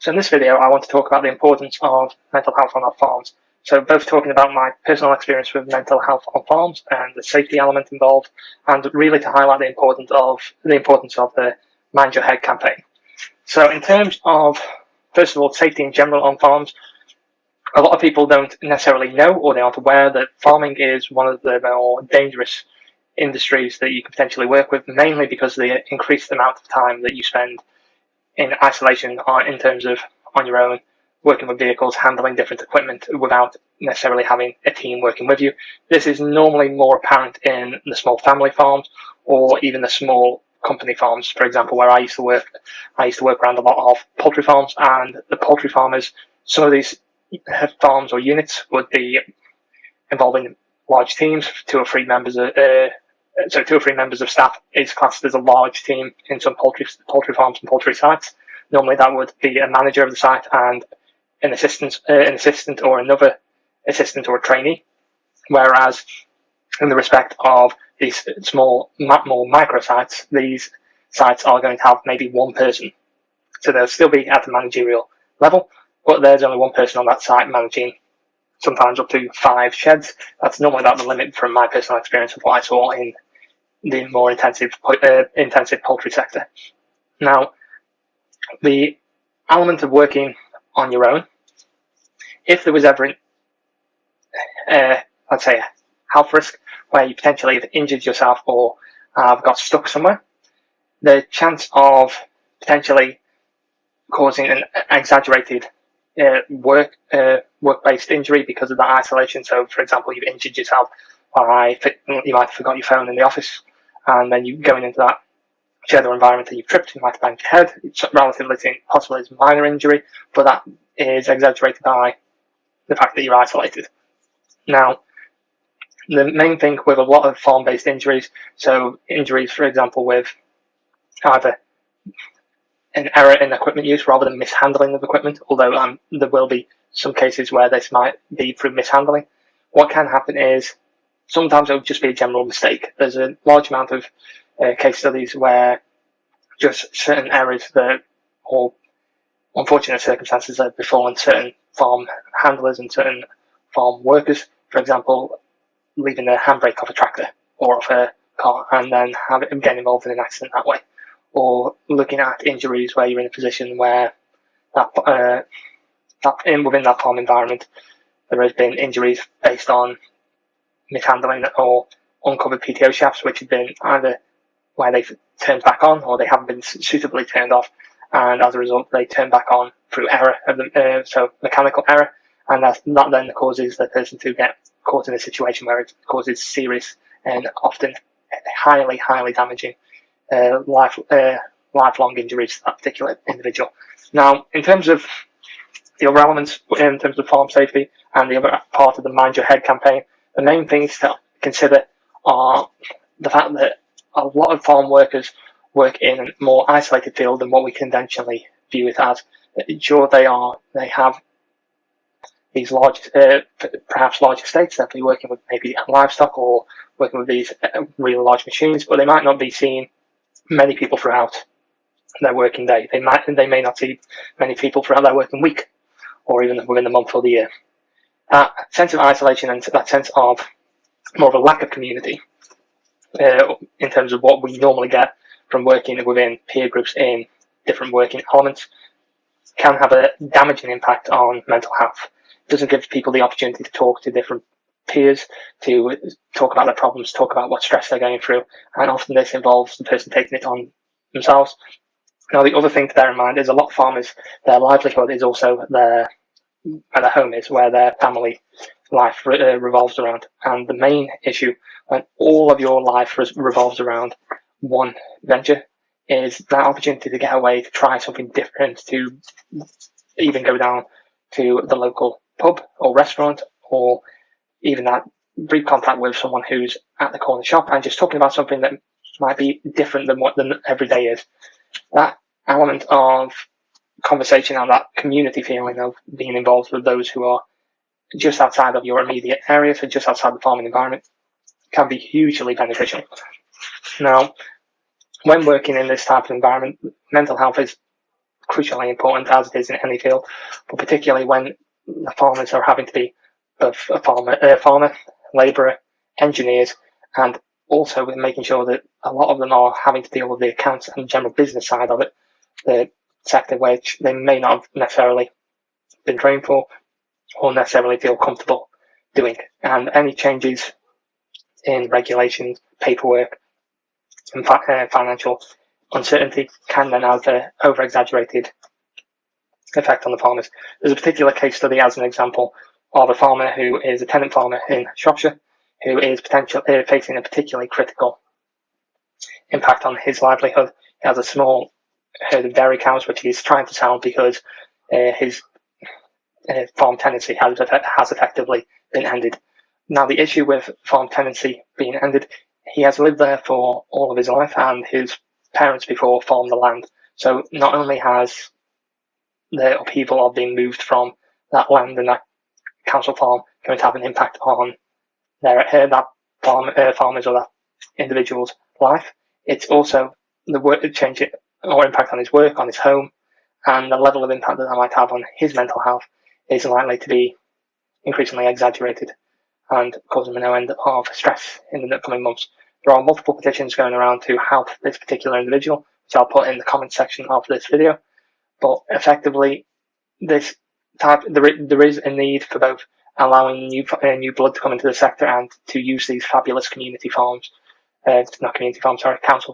So in this video, I want to talk about the importance of mental health on our farms. So both talking about my personal experience with mental health on farms and the safety element involved, and really to highlight the importance of the Mind Your Head campaign. So in terms of, first of all, safety in general on farms, a lot of people don't necessarily know or they aren't aware that farming is one of the more dangerous industries that you can potentially work with, mainly because of the increased amount of time that you spend in isolation in terms of on your own, working with vehicles, handling different equipment without necessarily having a team working with you. This is normally more apparent in the small family farms or even the small company farms. For example, where I used to work around a lot of poultry farms, and the poultry farmers, some of these farms or units would be involving large teams, two or three members of staff is classed as a large team in some poultry farms and poultry sites. Normally, that would be a manager of the site and an assistant or another assistant or a trainee. Whereas, in the respect of these small, more micro sites, these sites are going to have maybe one person. So they'll still be at the managerial level, but there's only one person on that site managing sometimes up to 5 sheds. That's normally about the limit from my personal experience of what I saw in the more intensive poultry sector. Now, the element of working on your own, if there was ever let's say a health risk where you potentially have injured yourself or have got stuck somewhere, the chance of potentially causing an exaggerated work-based injury because of that isolation. So, for example, you've injured yourself by you might have forgot your phone in the office, and then you going into that shed or environment and you've tripped, you might have banged your head. It's relatively possible it's a minor injury, but that is exaggerated by the fact that you're isolated. Now, the main thing with a lot of farm-based injuries, so injuries, for example, with either an error in equipment use rather than mishandling of equipment, although there will be some cases where this might be through mishandling. What can happen is sometimes it will just be a general mistake. There's a large amount of case studies where just certain errors or unfortunate circumstances that have befallen certain farm handlers and certain farm workers, for example, leaving the handbrake off a tractor or off a car and then getting involved in an accident that way. Or looking at injuries where you're in a position where within that farm environment there has been injuries based on mishandling or uncovered PTO shafts, which have been either where they've turned back on or they haven't been suitably turned off, and as a result they turn back on through error, so mechanical error, and that then causes the person to get caught in a situation where it causes serious and often highly damaging lifelong injuries to that particular individual. Now, in terms of the other elements, in terms of farm safety and the other part of the Mind Your Head campaign, the main things to consider are the fact that a lot of farm workers work in a more isolated field than what we conventionally view it as. Sure, they have these large, perhaps large estates that be working with maybe livestock or working with these really large machines, but they might not be seeing many people throughout their working day. They may not see many people throughout their working week, or even within the month or the year. That sense of isolation and that sense of more of a lack of community, in terms of what we normally get from working within peer groups in different working elements, can have a damaging impact on mental health. It doesn't give people the opportunity to talk to different peers, to talk about their problems, talk about what stress they're going through, and often this involves the person taking it on themselves. Now, the other thing to bear in mind is a lot of farmers, their livelihood is also where their home is, where their family life revolves around. And the main issue when all of your life revolves around one venture is that opportunity to get away, to try something different, to even go down to the local pub or restaurant, or even that brief contact with someone who's at the corner shop and just talking about something that might be different than what the everyday is. That element of conversation and that community feeling of being involved with those who are just outside of your immediate area, so just outside the farming environment, can be hugely beneficial. Now, when working in this type of environment, mental health is crucially important as it is in any field, but particularly when the farmers are having to be both a farmer, labourer, engineers, and also with making sure that a lot of them are having to deal with the accounts and general business side of it, the sector which they may not have necessarily been trained for or necessarily feel comfortable doing. And any changes in regulations, paperwork, and financial uncertainty can then have an over-exaggerated effect on the farmers. There's a particular case study as an example of a farmer who is a tenant farmer in Shropshire who is facing a particularly critical impact on his livelihood. He has a small herd of dairy cows which he's trying to sell because his farm tenancy has effectively been ended. Now, the issue with farm tenancy being ended, he has lived there for all of his life, and his parents before farmed the land. So not only has the upheaval of being moved from that land and that council farm going to have an impact on that farmer's or that individual's life, it's also the work change or impact on his work, on his home, and the level of impact that might have on his mental health is likely to be increasingly exaggerated and causing no end of stress in the coming months. There are multiple petitions going around to help this particular individual, which I'll put in the comment section of this video. But effectively, there is a need for both allowing new blood to come into the sector and to use these fabulous council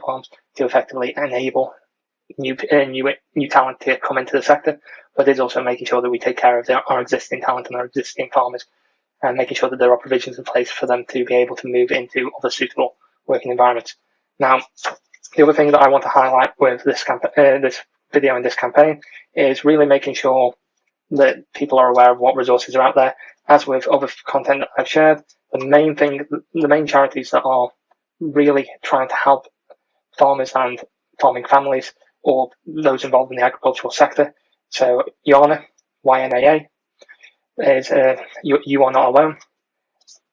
farms to effectively enable new talent to come into the sector. But it is also making sure that we take care of our existing talent and our existing farmers, and making sure that there are provisions in place for them to be able to move into other suitable working environments. Now, the other thing that I want to highlight with this video and this campaign is really making sure that people are aware of what resources are out there. As with other content that I've shared, the main charities that are really trying to help farmers and farming families or those involved in the agricultural sector. So YANA, YNAA, is You Are Not Alone,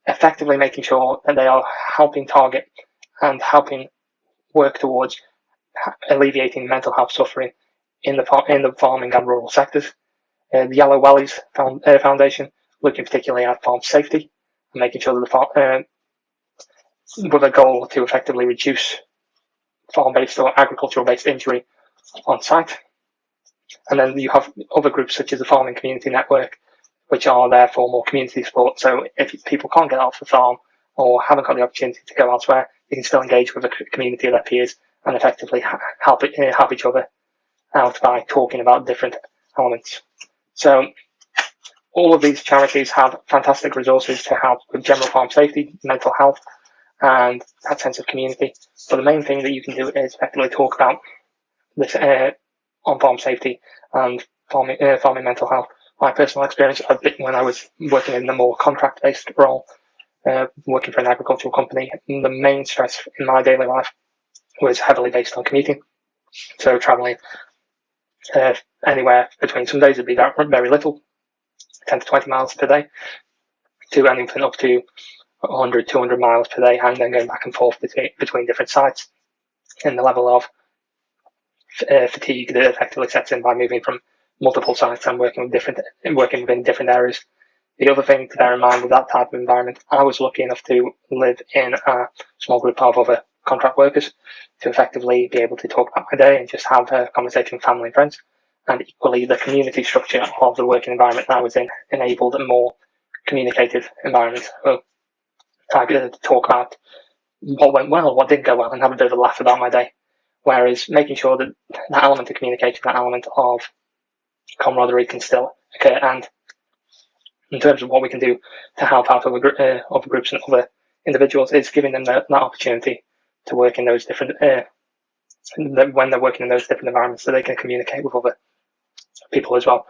effectively making sure that they are helping target and helping work towards alleviating mental health suffering in the farming and rural sectors. The Yellow Wellies Foundation, looking particularly at farm safety and making sure that the farm, with a goal to effectively reduce farm-based or agricultural-based injury on site. And then you have other groups such as the Farming Community Network, which are there for more community support. So if people can't get off the farm or haven't got the opportunity to go elsewhere, they can still engage with a community of their peers and effectively help each other out by talking about different elements. So all of these charities have fantastic resources to help with general farm safety, mental health, and that sense of community. But the main thing that you can do is effectively talk about this on-farm safety and farming mental health. My personal experience when I was working in a more contract-based role, working for an agricultural company, the main stress in my daily life was heavily based on commuting. So travelling anywhere between, some days it'd be very little, 10 to 20 miles per day, to anything up to 100, 200 miles per day, and then going back and forth between different sites. And the level of fatigue that effectively sets in by moving from multiple sites and working within different areas. The other thing to bear in mind with that type of environment, I was lucky enough to live in a small group of other contract workers to effectively be able to talk about my day and just have a conversation with family and friends. And equally, the community structure of the working environment that I was in enabled a more communicative environment. So I could talk about what went well, what didn't go well, and have a bit of a laugh about my day. Whereas making sure that that element of communication, that element of camaraderie can still occur. And in terms of what we can do to help out other groups and other individuals, is giving them that opportunity to work in those different, when they're working in those different environments, so they can communicate with other people as well.